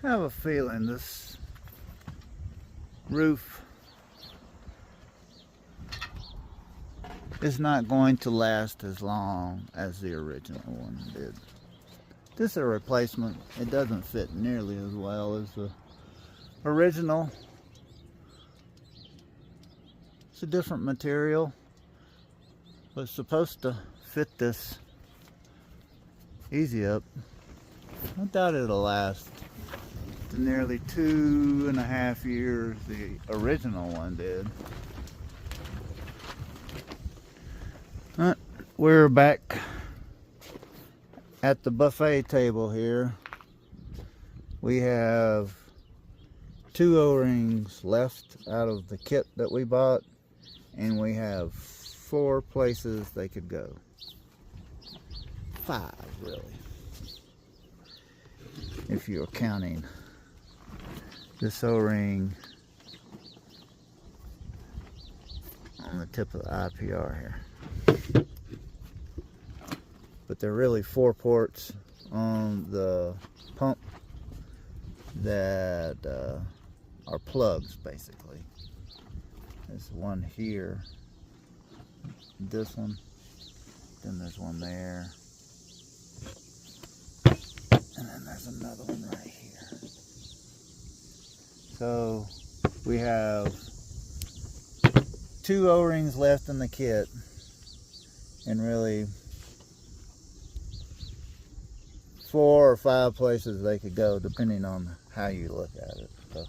I have a feeling this roof is not going to last as long as the original one did. This is a replacement. It doesn't fit nearly as well as the original. It's a different material, but it's supposed to fit this easy up. I doubt it'll last the nearly 2.5 years the original one did. We're back at the buffet table here. We have 2 O-rings left out of the kit that we bought, and we have 4 places they could go. 5 really, if you're counting this O-ring on the tip of the IPR here. But there are really 4 ports on the pump that are plugs, basically. There's one here, this one, then there's one there, and then there's another one right here. So we have 2 O-rings left in the kit, and really 4 or 5 places they could go, depending on how you look at it. So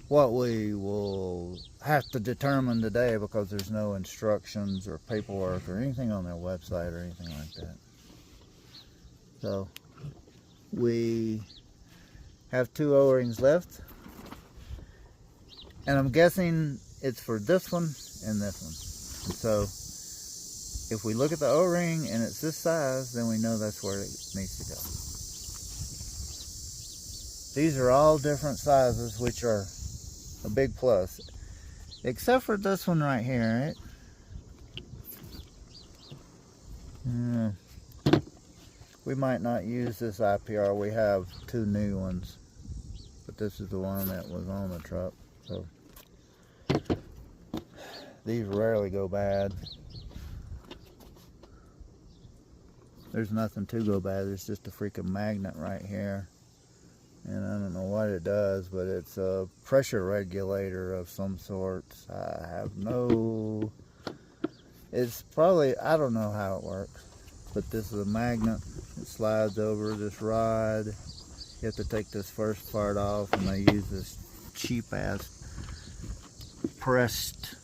what we will have to determine today, because there's no instructions or paperwork or anything on their website or anything like that. So we have 2 O-rings left, and I'm guessing it's for this one and this one. And so if we look at the O-ring and it's this size, then we know that's where it needs to go. These are all different sizes, which are a big plus, except for this one right here, right? We might not use this IPR. We have 2 new ones, but this is the one that was on the truck. So these rarely go bad. There's nothing to go bad. There's just a freaking magnet right here, and I don't know what it does, but it's a pressure regulator of some sort. I have no, it's probably, I don't know how it works, but this is a magnet. It slides over this rod. You have to take this first part off, and they use this cheap ass pressed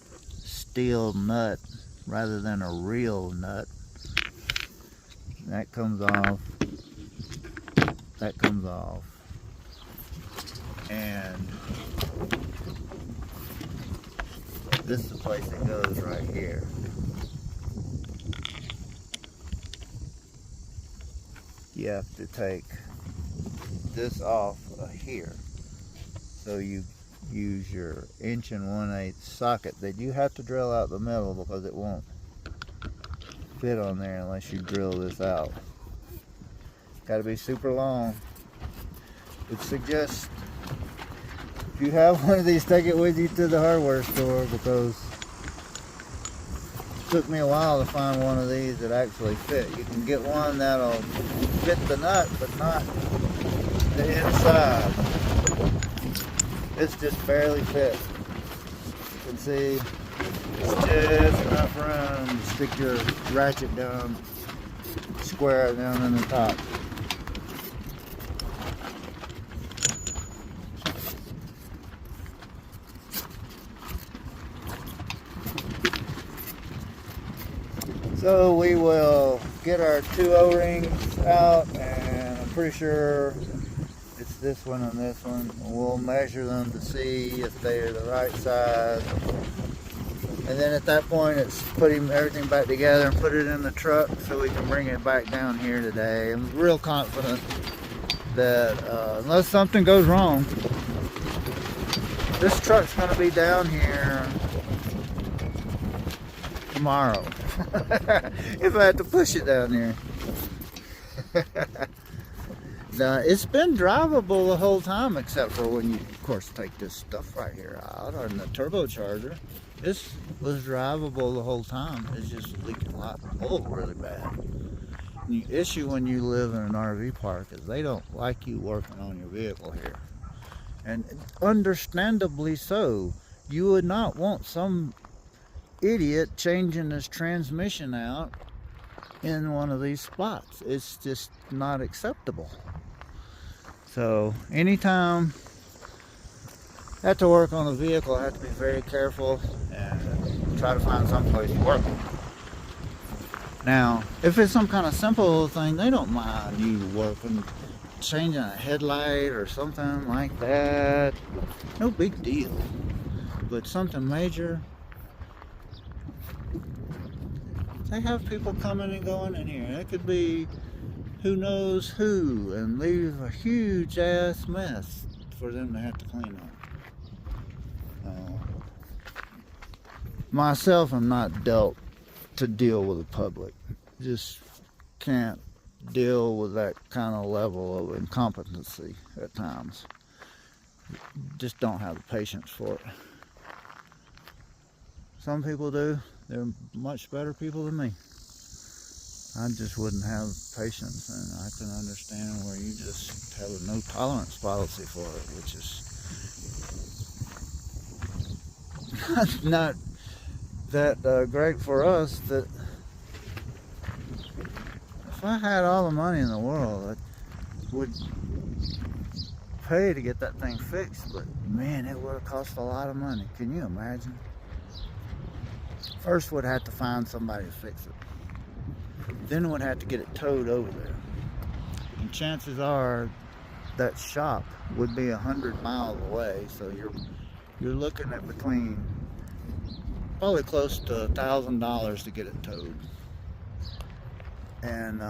steel nut rather than a real nut. That comes off, that comes off, and this is the place it goes right here. You have to take this off of here, so you use your 1 1/8" socket that you have to drill out the middle, because it won't fit on there unless you drill this out. Got to be super long. Would suggest if you have one of these, take it with you to the hardware store, because it took me a while to find one of these that actually fit. You can get one that'll fit the nut, but not the inside. This just barely fits. You can see it's just enough room to stick your ratchet down, square it down in the top. So we will get our 2 O-rings out, and I'm pretty sure it's this one and this one. We'll measure them to see if they are the right size. And then at that point, it's putting everything back together and put it in the truck so we can bring it back down here today. I'm real confident that unless something goes wrong, this truck's going to be down here tomorrow. If I have to push it down here. It's been drivable the whole time, except for when you, of course, take this stuff right here out on the turbocharger. This was drivable the whole time. It's just leaking a lot of oil really bad. The issue when you live in an RV park is they don't like you working on your vehicle here. And understandably so. You would not want some idiot changing his transmission out in one of these spots. It's just not acceptable. So anytime I have to work on a vehicle, I have to be very careful and try to find some place to work. Now, if it's some kind of simple little thing, they don't mind you working, changing a headlight or something like that. No big deal. But something major, they have people coming and going in here. It could be who knows who and leave a huge ass mess for them to have to clean up. Myself, I'm not dealt to deal with the public. Just can't deal with that kind of level of incompetency at times. Just don't have the patience for it. Some people do. They're much better people than me. I just wouldn't have patience, and I can understand where you just have a no tolerance policy for it, which is not that great for us. That if I had all the money in the world, I would pay to get that thing fixed, but man, it would have cost a lot of money. Can you imagine? First, would have to find somebody to fix it. Then would have to get it towed over there. And chances are that shop would be 100 miles away, so you're looking at between probably close to $1,000 to get it towed. And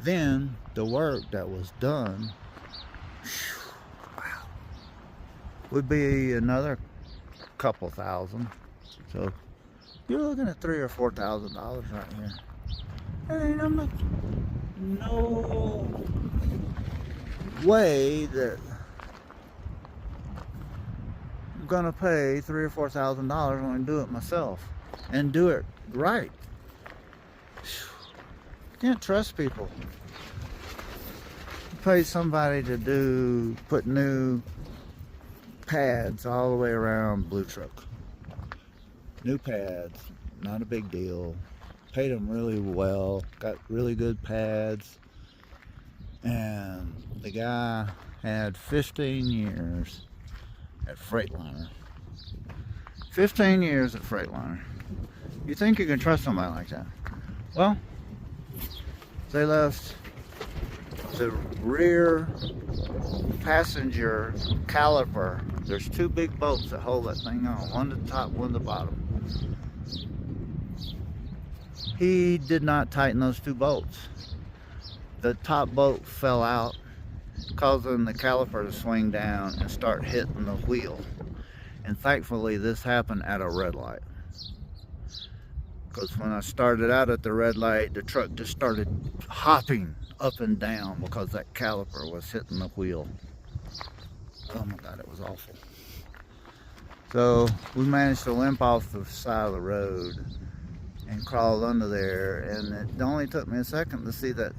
then the work that was done, wow, would be another couple thousand. So you're looking at $3,000 or $4,000 right here. And I'm like, no way that I'm gonna pay $3,000 or $4,000 when I do it myself and do it right. Can't trust people. You pay somebody to put new pads all the way around Blue Truck. New pads, not a big deal. Paid them really well, got really good pads, and the guy had 15 years at Freightliner. 15 years at Freightliner. You think you can trust somebody like that? Well, they left the rear passenger caliper. There's two big bolts that hold that thing on, one at the top, one at the bottom. He did not tighten those two bolts. The top bolt fell out, causing the caliper to swing down and start hitting the wheel. And thankfully this happened at a red light. Because when I started out at the red light, the truck just started hopping up and down because that caliper was hitting the wheel. Oh my God, it was awful. So we managed to limp off the side of the road and crawled under there, and it only took me a second to see that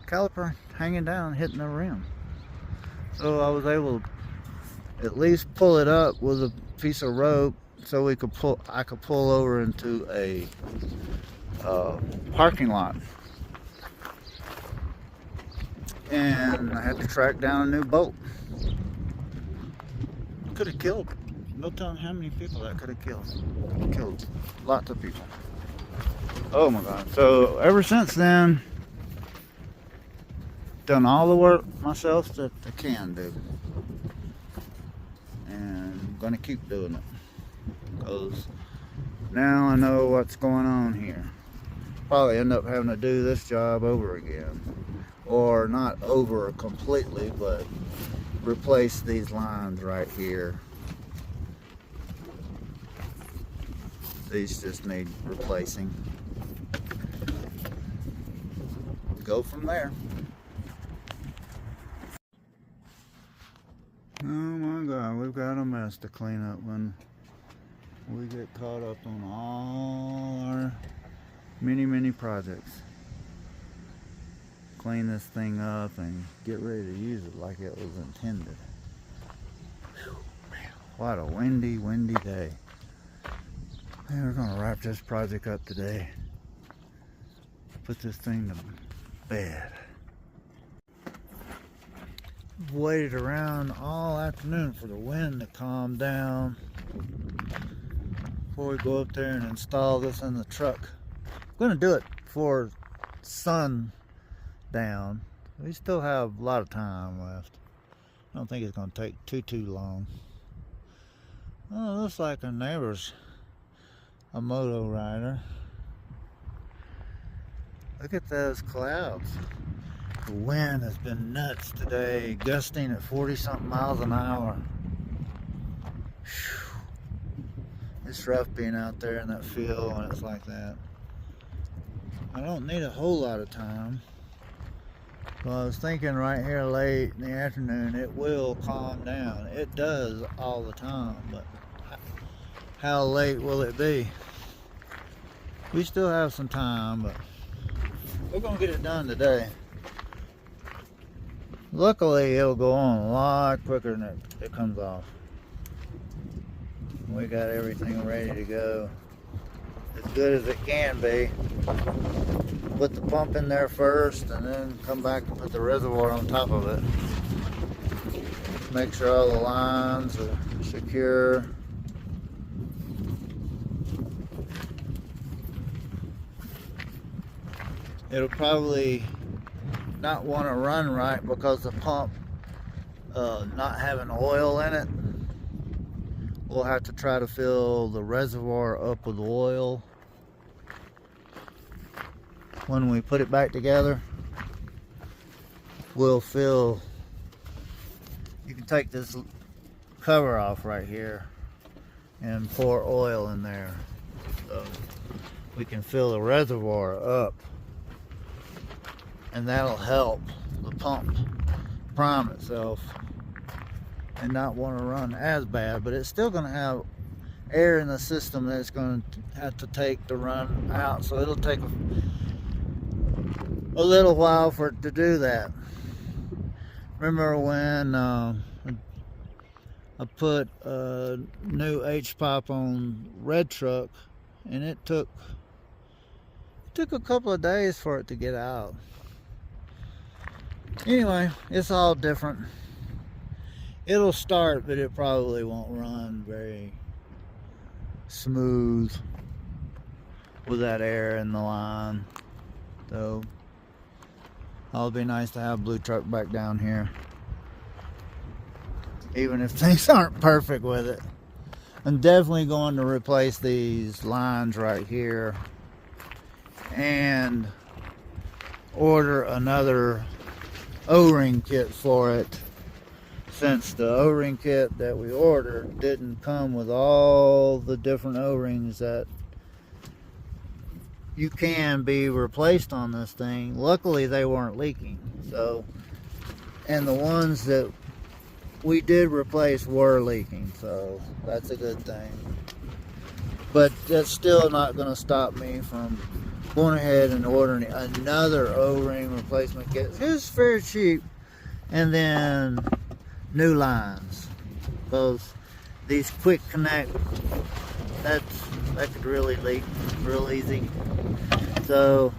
caliper hanging down, hitting the rim. So I was able to at least pull it up with a piece of rope so I could pull over into a parking lot. And I had to track down a new bolt. Could have killed, no telling how many people that could have killed. Killed lots of people. Oh my God. So ever since then, done all the work myself that I can do. And I'm gonna keep doing it. Because now I know what's going on here. Probably end up having to do this job over again. Or not over completely, but replace these lines right here. These just need replacing. go from there. Oh my God, we've got a mess to clean up when we get caught up on all our many projects. Clean this thing up and get ready to use it like it was intended. Whew, man, what a windy day. Man, we're gonna wrap this project up today. Put this thing to bed. Waited around all afternoon for the wind to calm down before we go up there and install this in the truck. I'm gonna do it before sun down. We still have a lot of time left. I don't think it's gonna take too long. Oh, it looks like our neighbor's a moto rider. Look at those clouds. The wind has been nuts today, gusting at 40-something miles an hour. Whew. It's rough being out there in that field when it's like that. I don't need a whole lot of time. Well, I was thinking right here late in the afternoon, it will calm down. It does all the time, but how late will it be? We still have some time, but we're gonna get it done today. Luckily, it'll go on a lot quicker than it comes off. We got everything ready to go. As good as it can be. Put the pump in there first and then come back and put the reservoir on top of it. Make sure all the lines are secure. It'll probably not want to run right because the pump not having oil in it. We'll have to try to fill the reservoir up with oil when we put it back together. We'll fill, you can take this cover off right here and pour oil in there so we can fill the reservoir up, and that'll help the pump prime itself and not want to run as bad, but it's still going to have air in the system that it's going to have to take to run out, so it'll take a little while for it to do that. Remember when I put a new HPOP on red truck, and it took a couple of days for it to get out. Anyway, it's all different. It'll start, but it probably won't run very smooth with that air in the line. So it'll be nice to have Blue Truck back down here, even if things aren't perfect with it. I'm definitely going to replace these lines right here and order another O-ring kit for it, since the O-ring kit that we ordered didn't come with all the different O-rings that you can be replaced on this thing. Luckily they weren't leaking, so, and the ones that we did replace were leaking, so that's a good thing. But that's still not going to stop me from going ahead and ordering another O-ring replacement kit. It's very cheap, and then new lines, because these quick connect, that could really leak real easy. So,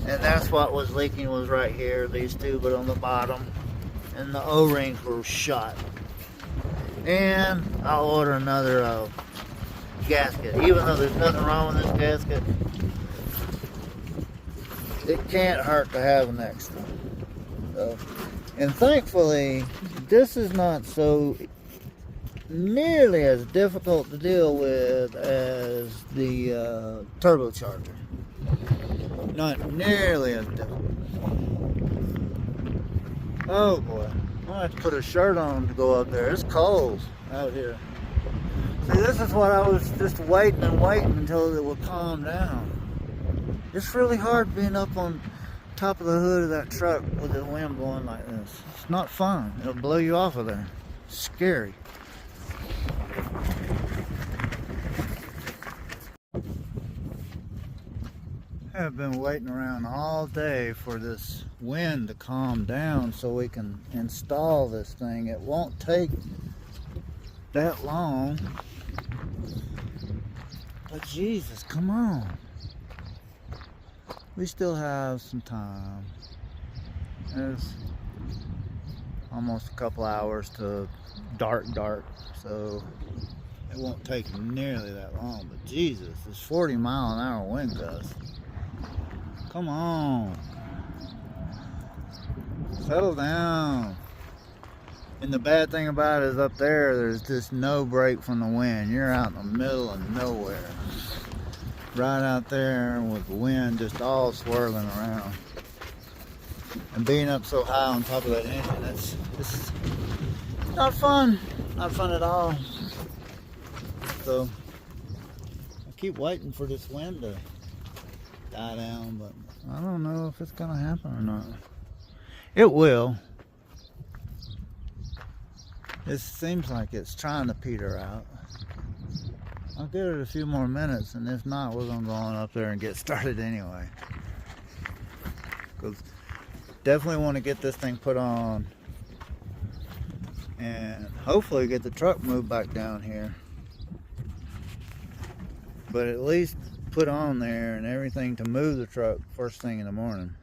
and that's what was leaking, was right here, these two, but on the bottom, and the O-rings were shot. And I'll order another gasket, even though there's nothing wrong with this gasket. It can't hurt to have an extra. So, and thankfully, this is not so nearly as difficult to deal with as the turbocharger. Not nearly as difficult. Oh boy, I have to put a shirt on to go up there. It's cold out here. See, this is what I was just waiting and waiting until it would calm down. It's really hard being up on top of the hood of that truck with the wind blowing like this. It's not fun. It'll blow you off of there. It's scary. I've been waiting around all day for this wind to calm down so we can install this thing. It won't take that long. But Jesus, come on. We still have some time. There's almost a couple hours to dark, so it won't take nearly that long. But Jesus, it's 40-mile-an-hour wind gusts. Come on. Settle down. And the bad thing about it is up there, there's just no break from the wind. You're out in the middle of nowhere. Right out there with the wind just all swirling around. And being up so high on top of that engine, it's not fun. Not fun at all. So I keep waiting for this wind to die down, but I don't know if it's gonna happen or not. It will. It seems like it's trying to peter out. I'll give it a few more minutes, and if not, we're gonna go on up there and get started anyway. Because definitely want to get this thing put on and hopefully get the truck moved back down here. But at least put on there and everything to move the truck first thing in the morning.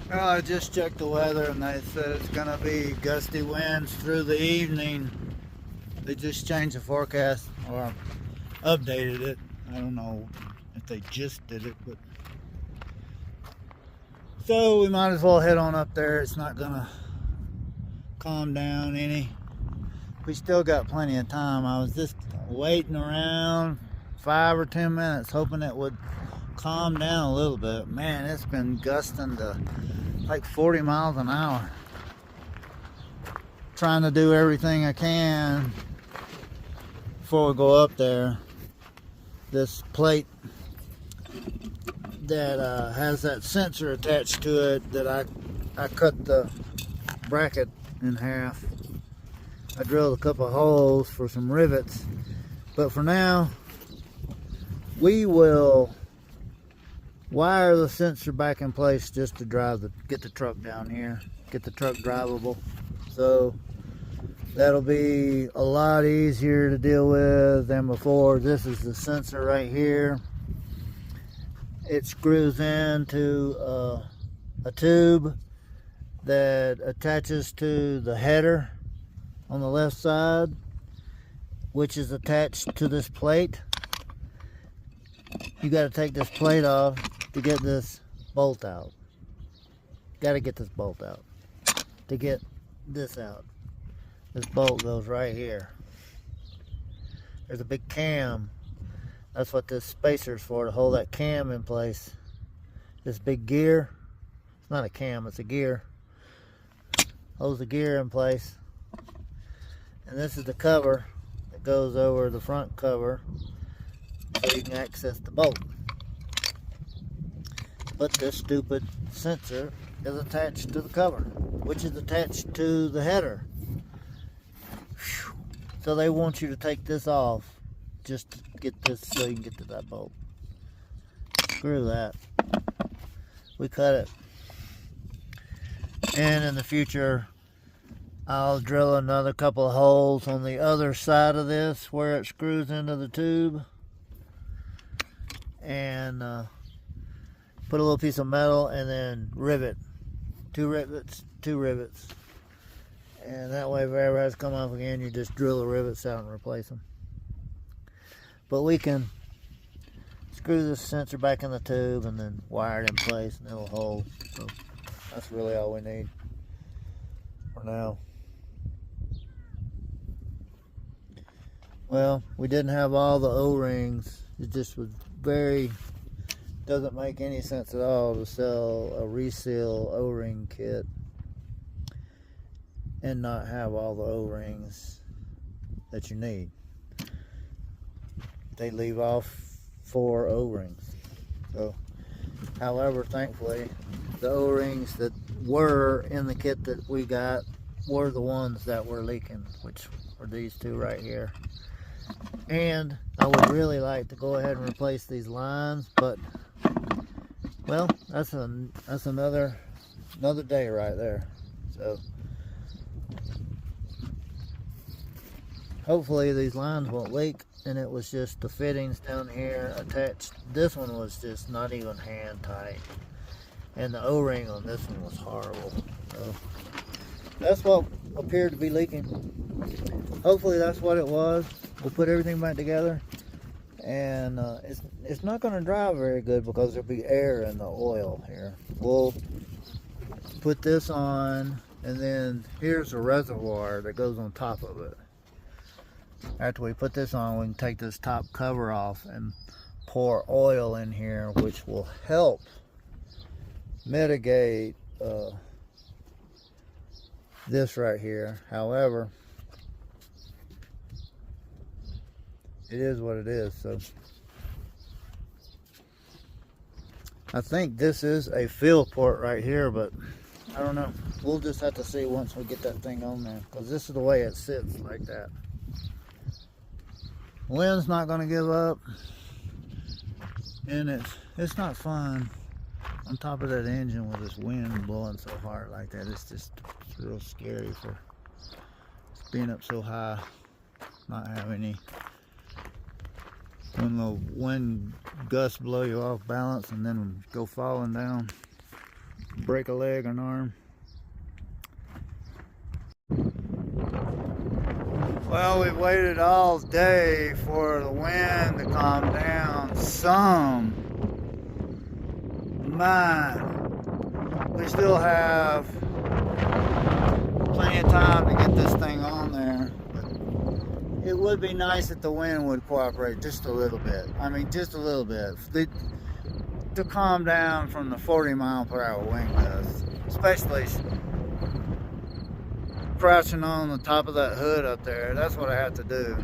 Well, I just checked the weather and they said it's gonna be gusty winds through the evening. They just changed the forecast or updated it. I don't know if they just did it, but so we might as well head on up there. It's not gonna calm down any. We still got plenty of time. I was just waiting around 5 or 10 minutes hoping it would calm down a little bit. Man, it's been gusting to like 40 miles an hour. Trying to do everything I can before we go up there. This plate that has that sensor attached to it that I cut the bracket in half. I drilled a couple of holes for some rivets, but for now we will wire the sensor back in place just to get the truck down here, get the truck drivable. So that'll be a lot easier to deal with than before. This is the sensor right here. It screws into a tube that attaches to the header on the left side, which is attached to this plate. You got to take this plate off to get this bolt out. Got to get this bolt out to get this out. This bolt goes right here. There's a big cam. That's what this spacer's for, to hold that cam in place. This big gear, it's not a cam, it's a gear. Holds the gear in place. And this is the cover that goes over the front cover so you can access the bolt. But this stupid sensor is attached to the cover, which is attached to the header. So they want you to take this off just to get this so you can get to that bolt. Screw that. We cut it. And in the future, I'll drill another couple of holes on the other side of this where it screws into the tube. And put a little piece of metal and then rivet. Two rivets. And that way if it ever has to come off again, you just drill the rivets out and replace them. But we can screw this sensor back in the tube and then wire it in place and it'll hold. So that's really all we need for now. Well, we didn't have all the O-rings. It just was doesn't make any sense at all to sell a reseal O-ring kit and not have all the O-rings that you need. They leave off 4 O-rings. So, however, thankfully, the O-rings that were in the kit that we got were the ones that were leaking, which are these two right here. And I would really like to go ahead and replace these lines, but well, that's another day right there. So hopefully these lines won't leak, and it was just the fittings down here attached. This one was just not even hand tight, and the O-ring on this one was horrible. So that's what appeared to be leaking. Hopefully that's what it was. We'll put everything back together, and it's not going to dry very good because there'll be air in the oil here. We'll put this on, and then here's a reservoir that goes on top of it. After we put this on, we can take this top cover off and pour oil in here, which will help mitigate this right here. However, it is what it is. So I think this is a fill port right here, but I don't know. We'll just have to see once we get that thing on there, because this is the way it sits like that. Wind's not going to give up, and it's not fun on top of that engine with this wind blowing so hard like that. It's real scary for being up so high, not having any. When the wind gusts blow you off balance and then go falling down, break a leg or an arm. Well, we've waited all day for the wind to calm down some. Man, we still have plenty of time to get this thing on there. It would be nice if the wind would cooperate just a little bit. I mean, just a little bit. To calm down from the 40-mile-per-hour wind gusts. Especially crouching on the top of that hood up there. That's what I have to do.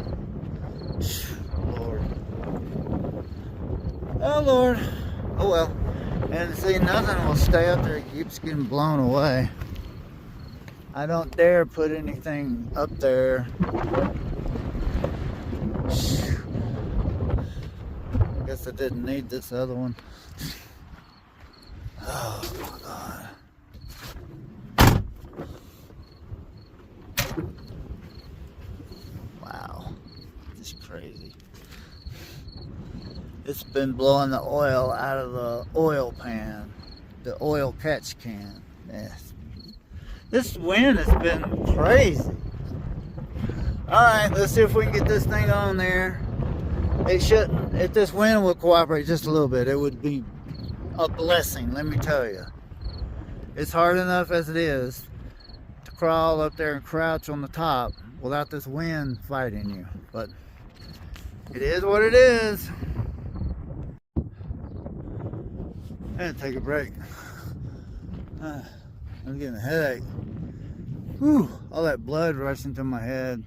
Oh, Lord. Oh, Lord. Oh, well. And see, nothing will stay up there. It keeps getting blown away. I don't dare put anything up there. I guess I didn't need this other one. Oh my God. Wow. This is crazy. It's been blowing the oil out of the oil pan, the oil catch can. Yes. This wind has been crazy. Alright, let's see if we can get this thing on there. It shouldn't, if this wind would cooperate just a little bit, it would be a blessing, let me tell you. It's hard enough as it is to crawl up there and crouch on the top without this wind fighting you. But it is what it is. I had to take a break. I'm getting a headache. Whew, all that blood rushing to my head.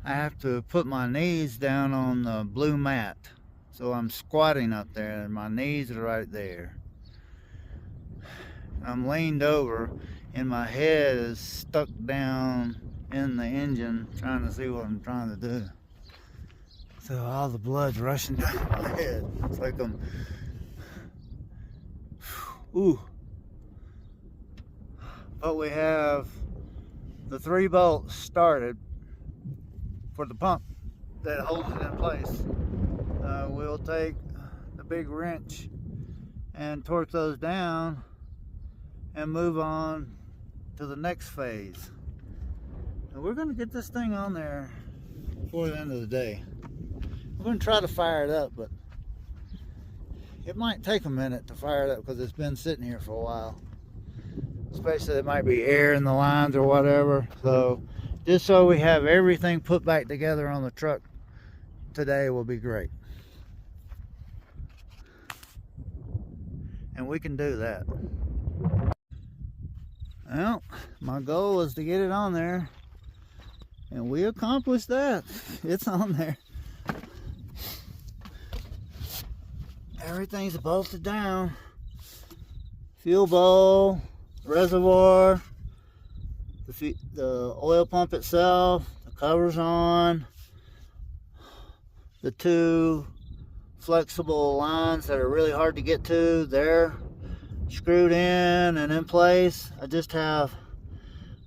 I have to put my knees down on the blue mat. So I'm squatting up there and my knees are right there. I'm leaned over and my head is stuck down in the engine trying to see what I'm trying to do. So all the blood's rushing down my head. It's like I'm... Ooh. But we have the 3 bolts started for the pump that holds it in place. We'll take the big wrench and torque those down and move on to the next phase. And we're going to get this thing on there before the end of the day. I'm going to try to fire it up, but it might take a minute to fire it up because it's been sitting here for a while. Especially there might be air in the lines or whatever. So just so we have everything put back together on the truck today will be great. And we can do that. Well, my goal was to get it on there, and we accomplished that. It's on there. everything's bolted down. Fuel bowl, reservoir, the oil pump itself, the cover's on. The two flexible lines that are really hard to get to, they're screwed in and in place. I just have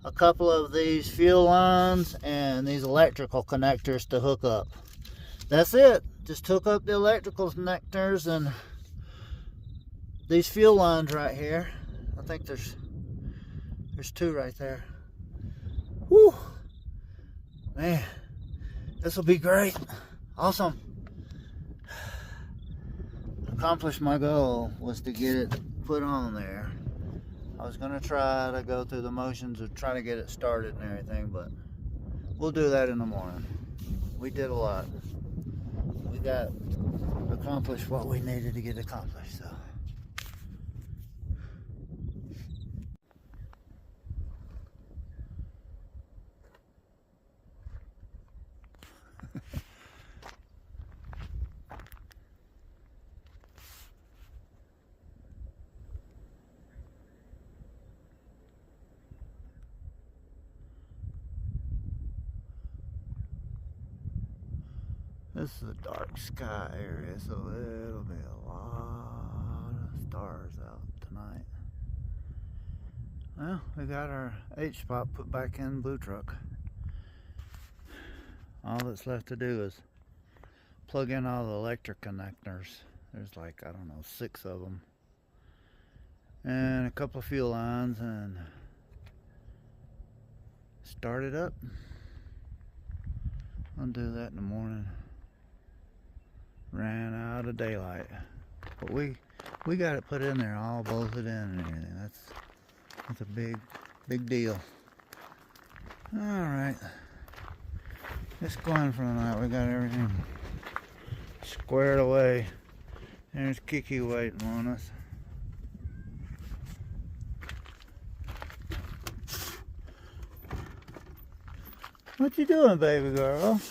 a couple of these fuel lines and these electrical connectors to hook up. That's it. Just hook up the electrical connectors and these fuel lines right here. I think there's two right there. Woo! Man, this will be great. Awesome. Accomplished my goal was to get it put on there. I was gonna try to go through the motions of trying to get it started and everything, but we'll do that in the morning. We did a lot. We got accomplished what we needed to get accomplished, so. This is a dark sky area, so it'll be a lot of stars out tonight. Well, we got our HPOP put back in Blue Truck. All that's left to do is plug in all the electric connectors. There's like, I don't know, 6 of them. And a couple of fuel lines and start it up. I'll do that in the morning. Ran out of daylight, but we got it put in there, all bolted in and everything. That's a big deal. All right, just going for the night. We got everything squared away. There's Kiki waiting on us. What you doing, baby girl?